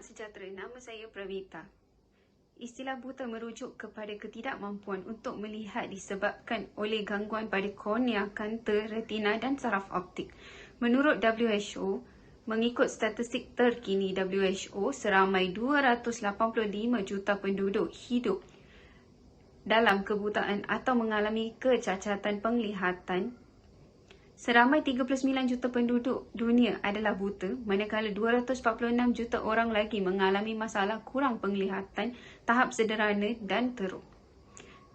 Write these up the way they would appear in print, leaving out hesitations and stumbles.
Sejahtera, nama saya Pravita. Istilah buta merujuk kepada ketidakmampuan untuk melihat disebabkan oleh gangguan pada kornea, kanker, retina dan saraf optik. Menurut WHO, mengikut statistik terkini WHO, seramai 285 juta penduduk hidup dalam kebutaan atau mengalami kecacatan penglihatan. Seramai 39 juta penduduk dunia adalah buta, manakala 246 juta orang lagi mengalami masalah kurang penglihatan tahap sederhana dan teruk.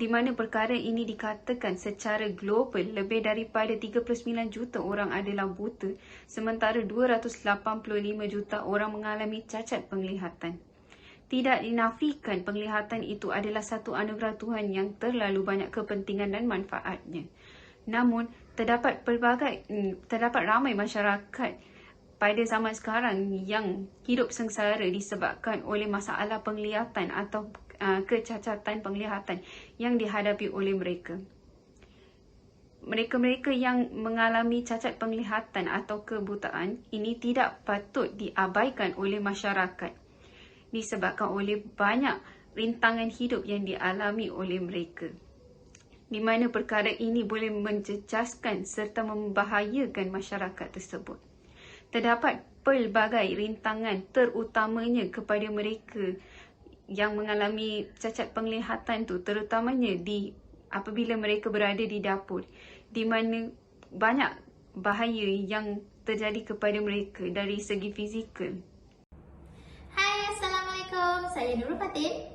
Di mana perkara ini dikatakan secara global lebih daripada 39 juta orang adalah buta, sementara 285 juta orang mengalami cacat penglihatan. Tidak dinafikan penglihatan itu adalah satu anugerah Tuhan yang terlalu banyak kepentingan dan manfaatnya. Namun, terdapat ramai masyarakat pada zaman sekarang yang hidup sengsara disebabkan oleh masalah penglihatan atau kecacatan penglihatan yang dihadapi oleh mereka. Mereka-mereka yang mengalami cacat penglihatan atau kebutaan ini tidak patut diabaikan oleh masyarakat disebabkan oleh banyak rintangan hidup yang dialami oleh mereka, di mana perkara ini boleh menjejaskan serta membahayakan masyarakat tersebut. Terdapat pelbagai rintangan, terutamanya kepada mereka yang mengalami cacat penglihatan tu, terutamanya apabila mereka berada di dapur, di mana banyak bahaya yang terjadi kepada mereka dari segi fizikal. Hai, Assalamualaikum. Saya Nurul Fatin.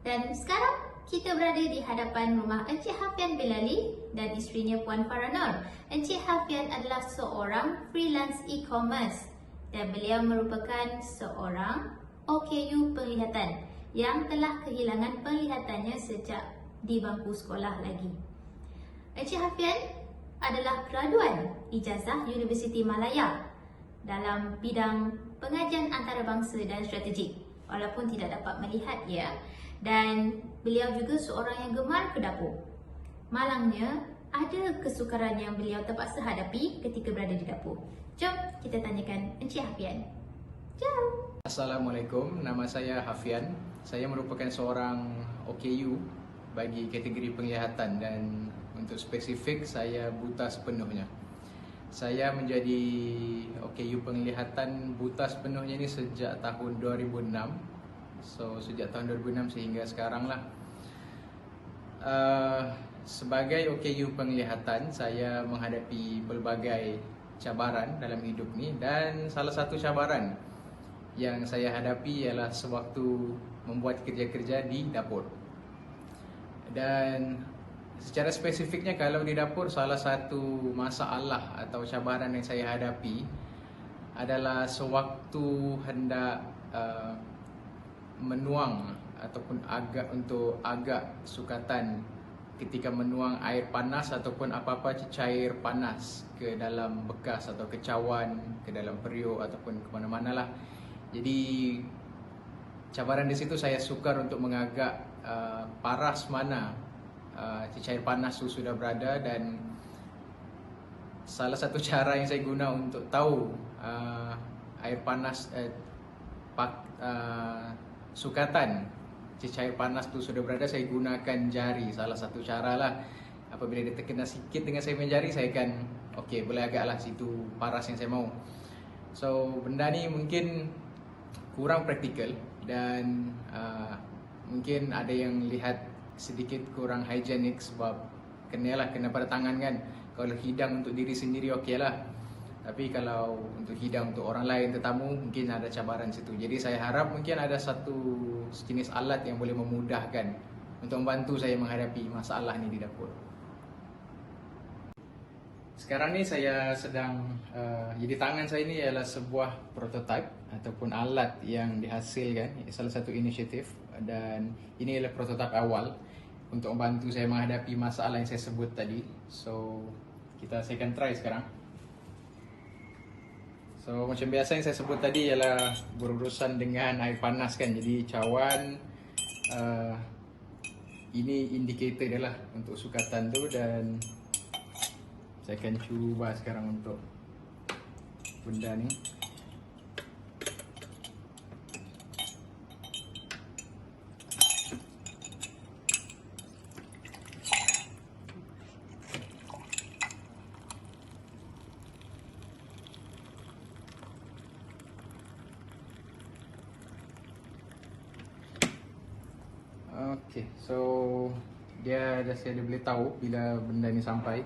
Dan sekarang kita berada di hadapan rumah Encik Hafian Bilali dan isterinya Puan Farah Nur. Encik Hafian adalah seorang freelance e-commerce dan beliau merupakan seorang OKU penglihatan yang telah kehilangan penglihatannya sejak di bangku sekolah lagi. Encik Hafian adalah graduan ijazah Universiti Malaya dalam bidang pengajian antarabangsa dan strategik, walaupun tidak dapat melihat ya. Dan beliau juga seorang yang gemar ke dapur. Malangnya, ada kesukaran yang beliau terpaksa hadapi ketika berada di dapur. Jom kita tanyakan Encik Hafian. Jom. Assalamualaikum, nama saya Hafian. Saya merupakan seorang OKU bagi kategori penglihatan dan untuk spesifik saya buta sepenuhnya. Saya menjadi OKU penglihatan buta sepenuhnya ini sejak tahun 2006. So sejak tahun 2006 sehingga sekarang lah. Sebagai OKU penglihatan, saya menghadapi pelbagai cabaran dalam hidup ni, dan salah satu cabaran yang saya hadapi ialah sewaktu membuat kerja-kerja di dapur. Dan secara spesifiknya kalau di dapur, salah satu masalah atau cabaran yang saya hadapi adalah sewaktu hendak menuang ataupun agak sukatan ketika menuang air panas ataupun apa-apa cair panas ke dalam bekas atau ke cawan, ke dalam periuk ataupun ke mana-mana lah. Jadi cabaran di situ saya sukar untuk mengagak paras mana cecair panas itu sudah berada, dan salah satu cara yang saya guna untuk tahu air panas sukatan cecair panas itu sudah berada, saya gunakan jari. Salah satu cara lah, apabila dia terkena sikit dengan saya punya jari, saya akan boleh agaklah situ paras yang saya mau. So benda ni mungkin kurang praktikal dan mungkin ada yang lihat sedikit kurang higienik sebab kena pada tangan kan. Kalau hidang untuk diri sendiri lah, tapi kalau untuk hidang untuk orang lain, tetamu, mungkin ada cabaran situ. Jadi saya harap mungkin ada satu jenis alat yang boleh memudahkan untuk membantu saya menghadapi masalah ni di dapur. Sekarang ni saya sedang di tangan saya ni ialah sebuah prototype ataupun alat yang dihasilkan, salah satu inisiatif, dan ini ialah prototype awal untuk membantu saya menghadapi masalah yang saya sebut tadi. So saya akan try sekarang. So macam biasa yang saya sebut tadi ialah berurusan dengan air panas kan. Jadi cawan ini indikator dia lah untuk sukatan tu, dan saya akan cuba sekarang untuk benda ni. Dia boleh tahu bila benda ni sampai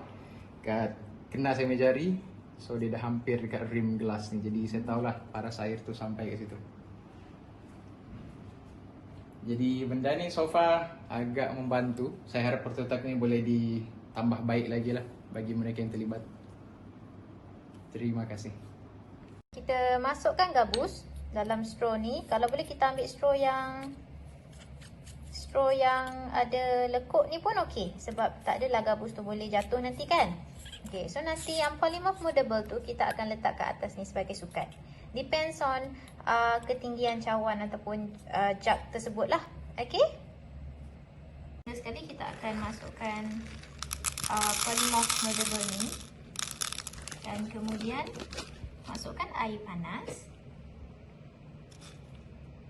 kat kena saya punya jari. So dia dah hampir dekat rim gelas ni. Jadi saya tahulah paras air tu sampai kat situ. Jadi benda ni so far agak membantu. Saya harap prototipe ni boleh ditambah baik lagi lah bagi mereka yang terlibat. Terima kasih. Kita masukkan gabus dalam straw ni. Kalau boleh kita ambil straw yang ada lekuk ni pun okey. Sebab tak adalah gabus tu boleh jatuh nanti kan. Okey, so nanti yang polymorph moldable tu kita akan letak kat atas ni sebagai sukat. Depends on ketinggian cawan ataupun jug tersebut lah. Okey. Sekali kita akan masukkan polymorph moldable ni. Dan kemudian masukkan air panas.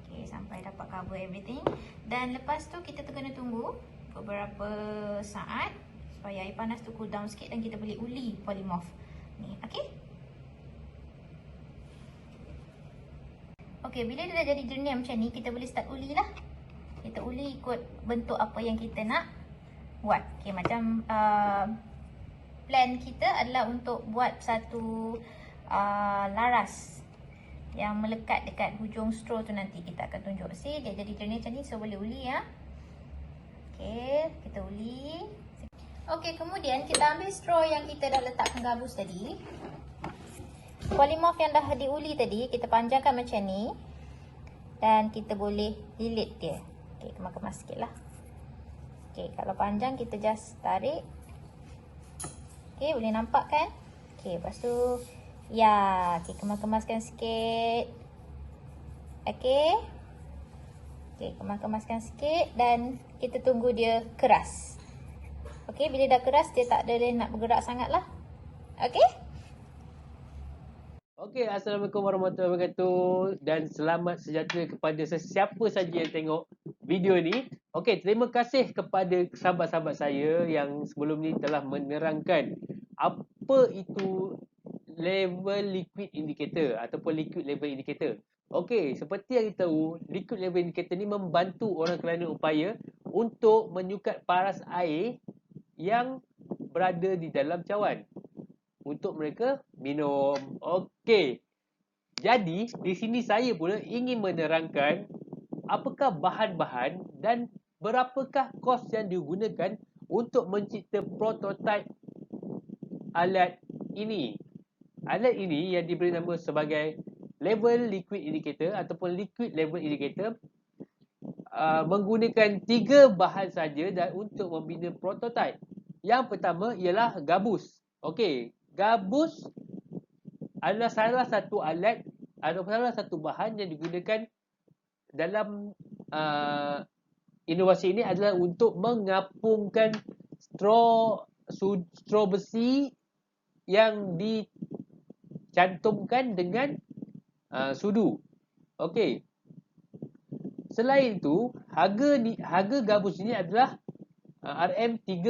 Okay, sampai dapat cover everything. Dan lepas tu kita kena tunggu beberapa saat supaya air panas tu cool down sikit dan kita boleh uli polymorph ni. Okay. Okay, bila dia dah jadi jernih macam ni, kita boleh start uli lah. Kita uli ikut bentuk apa yang kita nak buat. Okay, macam plan kita adalah untuk buat satu laras yang melekat dekat hujung straw tu. Nanti kita akan tunjuk. See, dia jadi jernih macam ni, so boleh uli ya. Okay, kita uli. Okay, kemudian kita ambil straw yang kita dah letakkan gabus tadi. Polymorph yang dah diuli tadi, kita panjangkan macam ni. Dan kita boleh lilit dia. Okay, kemas-kemas sikit lah. Okay, kalau panjang kita just tarik. Okay, boleh nampak kan? Okay, lepas tu ya, okay, kemas-kemaskan sikit. Okay. Okay, kemas-kemaskan sikit dan kita tunggu dia keras. Okay, bila dah keras dia tak ada dia nak bergerak sangat lah. Okay. Okey, Assalamualaikum warahmatullahi wabarakatuh dan selamat sejahtera kepada sesiapa saja yang tengok video ni. Okey, terima kasih kepada sahabat-sahabat saya yang sebelum ni telah menerangkan apa itu level liquid indicator ataupun liquid level indicator. Okey, seperti yang kita tahu, liquid level indicator ni membantu orang kelana upaya untuk menyukat paras air yang berada di dalam cawan untuk mereka minum. Okey. Jadi, di sini saya pula ingin menerangkan apakah bahan-bahan dan berapakah kos yang digunakan untuk mencipta prototipe alat ini. Alat ini yang diberi nama sebagai level liquid indicator ataupun liquid level indicator menggunakan 3 bahan saja dan untuk membina prototipe. Yang pertama ialah gabus. Okey, gabus adalah salah satu alat atau salah satu bahan yang digunakan dalam inovasi ini adalah untuk mengapungkan straw besi yang dicantumkan dengan sudu. Okey. Selain itu, harga gabus ini adalah RM3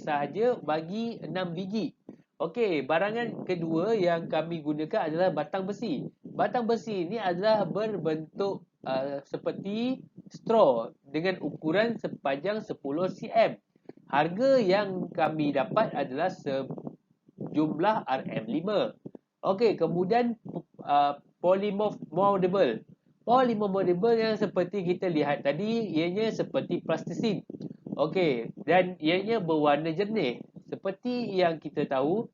sahaja bagi 6 biji. Okey, barangan kedua yang kami gunakan adalah batang besi. Batang besi ini adalah berbentuk seperti straw dengan ukuran sepanjang 10 cm. Harga yang kami dapat adalah sejumlah RM5. Okey, kemudian polymorph moldable. Polymorph moldable yang seperti kita lihat tadi, ianya seperti plastisin. Okey, dan ianya berwarna jernih. Seperti yang kita tahu,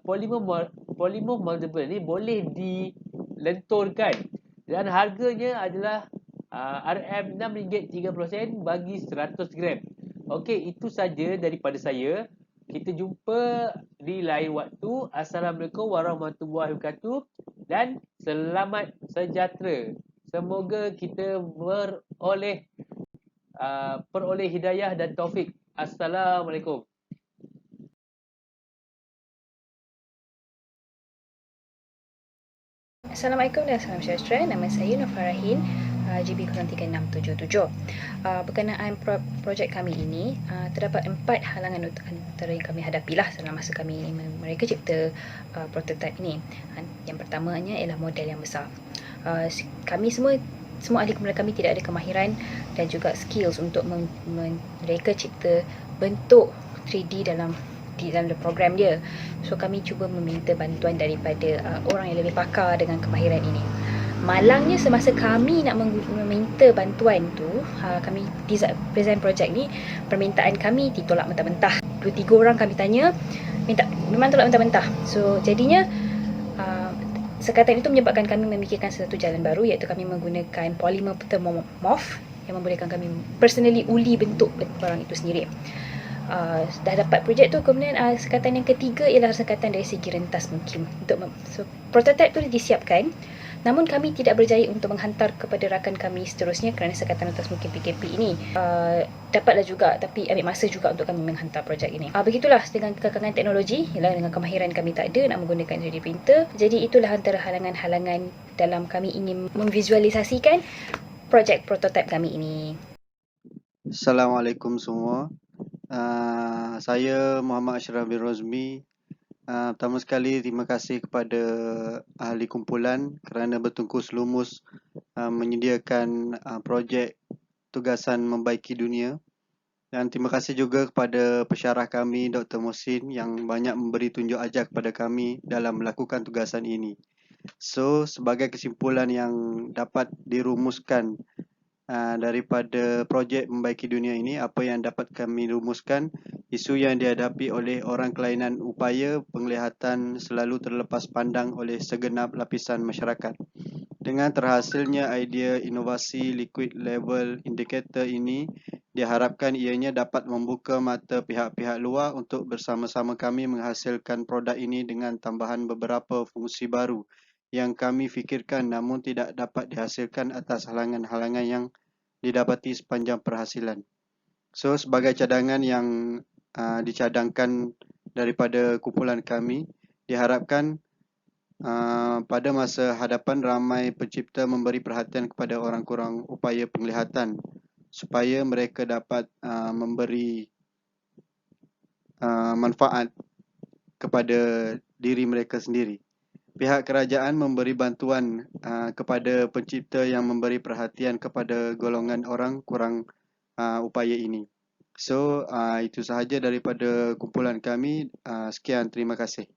polymorph moldable ni boleh dilenturkan dan harganya adalah RM6.30 bagi 100 gram. Okey, itu saja daripada saya. Kita jumpa di lain waktu. Assalamualaikum warahmatullahi wabarakatuh dan selamat sejahtera. Semoga kita peroleh hidayah dan taufik. Assalamualaikum. Assalamualaikum dan salam sejahtera. Nama saya Nur Farahin, GB 3677. Berkenaan projek kami ini, terdapat 4 halangan antara yang kami hadapilah selama masa kami mereka cipta prototipe ini. Yang pertamanya ialah model yang besar. Kami semua semua ahli kumpulan kami tidak ada kemahiran dan juga skills untuk mereka cipta bentuk 3D dalam program dia. So kami cuba meminta bantuan daripada orang yang lebih pakar dengan kemahiran ini. Malangnya semasa kami nak meminta bantuan tu, kami present projek ni, permintaan kami ditolak mentah-mentah. 2-3 orang kami tanya, memang tolak mentah-mentah. So jadinya sekatan itu menyebabkan kami memikirkan satu jalan baru, iaitu kami menggunakan polymer thermomorph yang membolehkan kami personally uli bentuk barang itu sendiri. Dah dapat projek tu, kemudian sekatan yang ketiga ialah sekatan dari segi rentas mungkin. So prototype tu disiapkan, namun kami tidak berjaya untuk menghantar kepada rakan kami seterusnya kerana sekatan rentas mungkin PKP ini dapatlah juga, tapi ambil masa juga untuk kami menghantar projek ini. Begitulah dengan kekangan teknologi, ialah dengan kemahiran kami tak ada nak menggunakan 3D printer. Jadi itulah antara halangan-halangan dalam kami ingin memvisualisasikan projek prototype kami ini. Assalamualaikum semua. Saya Muhammad Ashraf bin Rozmi. Pertama sekali terima kasih kepada ahli kumpulan kerana bertungkus lumus menyediakan projek tugasan membaiki dunia. Dan terima kasih juga kepada pensyarah kami Dr. Mohsin yang banyak memberi tunjuk ajar kepada kami dalam melakukan tugasan ini. So, sebagai kesimpulan yang dapat dirumuskan daripada projek membaiki dunia ini, apa yang dapat kami rumuskan, isu yang dihadapi oleh orang kelainan upaya penglihatan selalu terlepas pandang oleh segenap lapisan masyarakat. Dengan terhasilnya idea inovasi liquid level indicator ini, diharapkan ianya dapat membuka mata pihak-pihak luar untuk bersama-sama kami menghasilkan produk ini dengan tambahan beberapa fungsi baru yang kami fikirkan namun tidak dapat dihasilkan atas halangan-halangan yang didapati sepanjang perhasilan. So, sebagai cadangan yang dicadangkan daripada kumpulan kami, diharapkan pada masa hadapan ramai pencipta memberi perhatian kepada orang kurang upaya penglihatan supaya mereka dapat memberi manfaat kepada diri mereka sendiri. Pihak kerajaan memberi bantuan kepada pencipta yang memberi perhatian kepada golongan orang kurang upaya ini. So, itu sahaja daripada kumpulan kami. Sekian, terima kasih.